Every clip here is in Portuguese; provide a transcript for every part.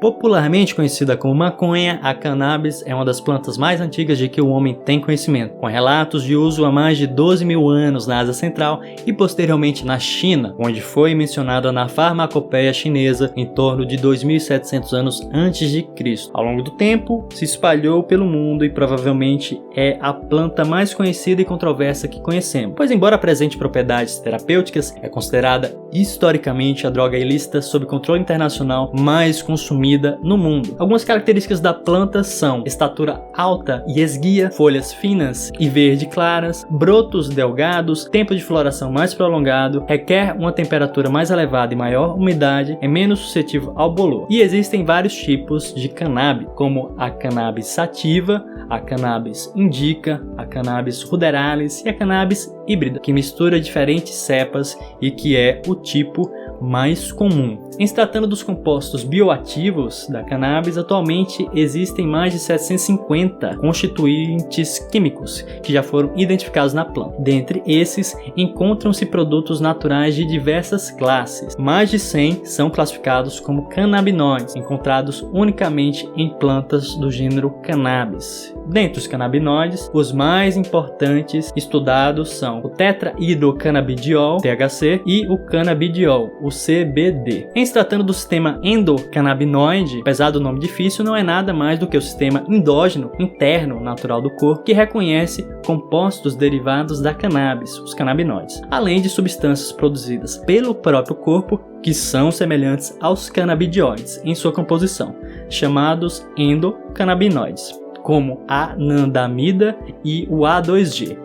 Popularmente conhecida como maconha, a cannabis é uma das plantas mais antigas de que o homem tem conhecimento, com relatos de uso há mais de 12 mil anos na Ásia Central e posteriormente na China, onde foi mencionada na farmacopeia chinesa em torno de 2.700 anos antes de Cristo. Ao longo do tempo, se espalhou pelo mundo e provavelmente é a planta mais conhecida e controversa que conhecemos, pois embora apresente propriedades terapêuticas, é considerada historicamente a droga ilícita sob controle internacional mais consumida no mundo. Algumas características da planta são estatura alta e esguia, folhas finas e verde claras, brotos delgados, tempo de floração mais prolongado, requer uma temperatura mais elevada e maior umidade, é menos suscetível ao bolor. E existem vários tipos de cannabis, como a cannabis sativa, a cannabis indica, a cannabis ruderalis e a cannabis híbrida, que mistura diferentes cepas e que é o tipo mais comum. Em se tratando dos compostos bioativos da cannabis, atualmente existem mais de 750 constituintes químicos que já foram identificados na planta. Dentre esses, encontram-se produtos naturais de diversas classes. Mais de 100 são classificados como canabinoides, encontrados unicamente em plantas do gênero cannabis. Dentre os canabinoides, os mais importantes estudados são o tetrahidrocannabidiol, THC, e o cannabidiol, o CBD. Em se tratando do sistema endocannabinoide, apesar do nome difícil, não é nada mais do que o sistema endógeno, interno, natural do corpo, que reconhece compostos derivados da cannabis, os canabinoides, além de substâncias produzidas pelo próprio corpo que são semelhantes aos canabidioides em sua composição, chamados endocannabinoides, como a anandamida e o A2G.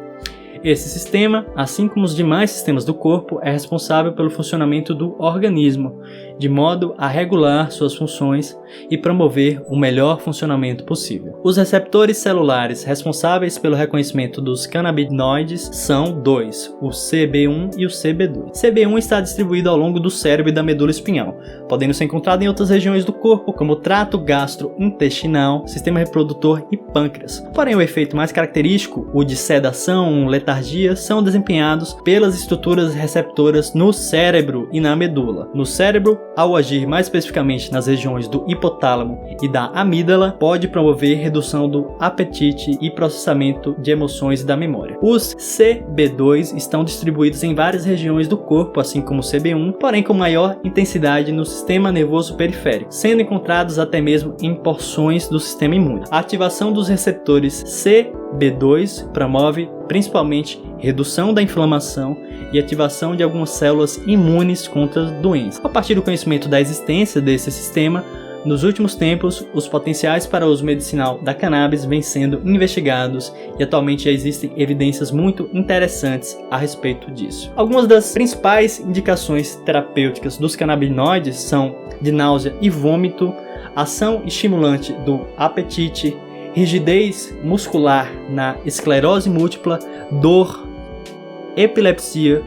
Esse sistema, assim como os demais sistemas do corpo, é responsável pelo funcionamento do organismo, de modo a regular suas funções e promover o melhor funcionamento possível. Os receptores celulares responsáveis pelo reconhecimento dos canabinoides são dois, o CB1 e o CB2. CB1 está distribuído ao longo do cérebro e da medula espinhal, podendo ser encontrado em outras regiões do corpo, como o trato gastrointestinal, sistema reprodutor e pâncreas. Porém, o efeito mais característico, o de sedação, letargia, são desempenhados pelas estruturas receptoras no cérebro e na medula. No cérebro, ao agir mais especificamente nas regiões do hipotálamo e da amígdala, pode promover redução do apetite e processamento de emoções e da memória. Os CB2 estão distribuídos em várias regiões do corpo, assim como o CB1, porém com maior intensidade no sistema nervoso periférico, sendo encontrados até mesmo em porções do sistema imune. A ativação dos receptores CB2 promove principalmente redução da inflamação e ativação de algumas células imunes contra doenças. A partir do conhecimento da existência desse sistema, nos últimos tempos, os potenciais para uso medicinal da cannabis vêm sendo investigados e atualmente já existem evidências muito interessantes a respeito disso. Algumas das principais indicações terapêuticas dos canabinoides são de náusea e vômito, ação estimulante do apetite, rigidez muscular na esclerose múltipla, dor, epilepsia,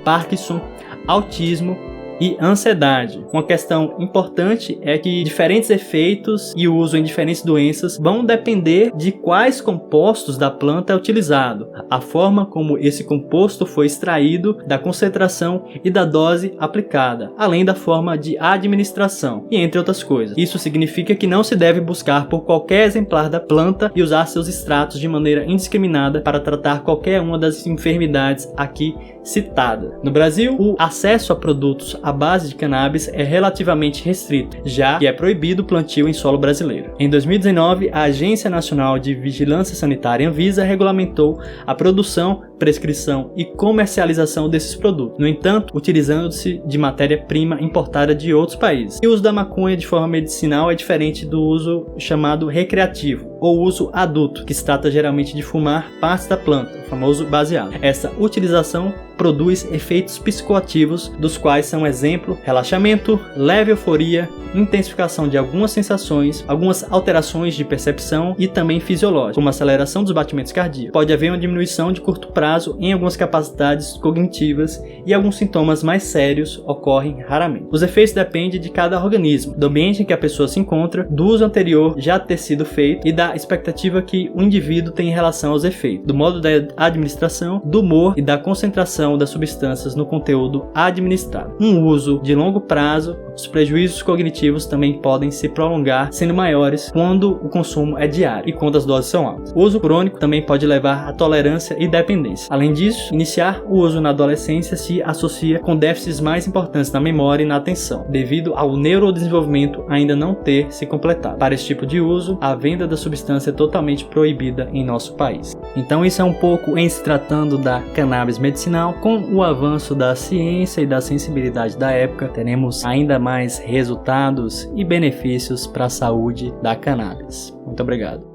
Parkinson, autismo e ansiedade. Uma questão importante é que diferentes efeitos e o uso em diferentes doenças vão depender de quais compostos da planta é utilizado, a forma como esse composto foi extraído, da concentração e da dose aplicada, além da forma de administração e entre outras coisas. Isso significa que não se deve buscar por qualquer exemplar da planta e usar seus extratos de maneira indiscriminada para tratar qualquer uma das enfermidades aqui citadas. No Brasil, o acesso a produtos à base de cannabis é relativamente restrito, já que é proibido o plantio em solo brasileiro. Em 2019, a Agência Nacional de Vigilância Sanitária Anvisa regulamentou a produção, prescrição e comercialização desses produtos, no entanto, utilizando-se de matéria-prima importada de outros países. E o uso da maconha de forma medicinal é diferente do uso chamado recreativo, ou uso adulto, que se trata geralmente de fumar partes da planta, o famoso baseado. Essa utilização produz efeitos psicoativos, dos quais são exemplo, relaxamento, leve euforia, intensificação de algumas sensações, algumas alterações de percepção e também fisiológicas, como aceleração dos batimentos cardíacos. Pode haver uma diminuição de curto prazo prazo em algumas capacidades cognitivas e alguns sintomas mais sérios ocorrem raramente. Os efeitos dependem de cada organismo, do ambiente em que a pessoa se encontra, do uso anterior já ter sido feito e da expectativa que o indivíduo tem em relação aos efeitos, do modo da administração, do humor e da concentração das substâncias no conteúdo administrado. Um uso de longo prazo, os prejuízos cognitivos também podem se prolongar, sendo maiores quando o consumo é diário e quando as doses são altas. O uso crônico também pode levar à tolerância e dependência. Além disso, iniciar o uso na adolescência se associa com déficits mais importantes na memória e na atenção, devido ao neurodesenvolvimento ainda não ter se completado. Para esse tipo de uso, a venda da substância é totalmente proibida em nosso país. Então isso é um pouco em se tratando da cannabis medicinal. Com o avanço da ciência e da sensibilidade da época, teremos ainda mais resultados e benefícios para a saúde da cannabis. Muito obrigado.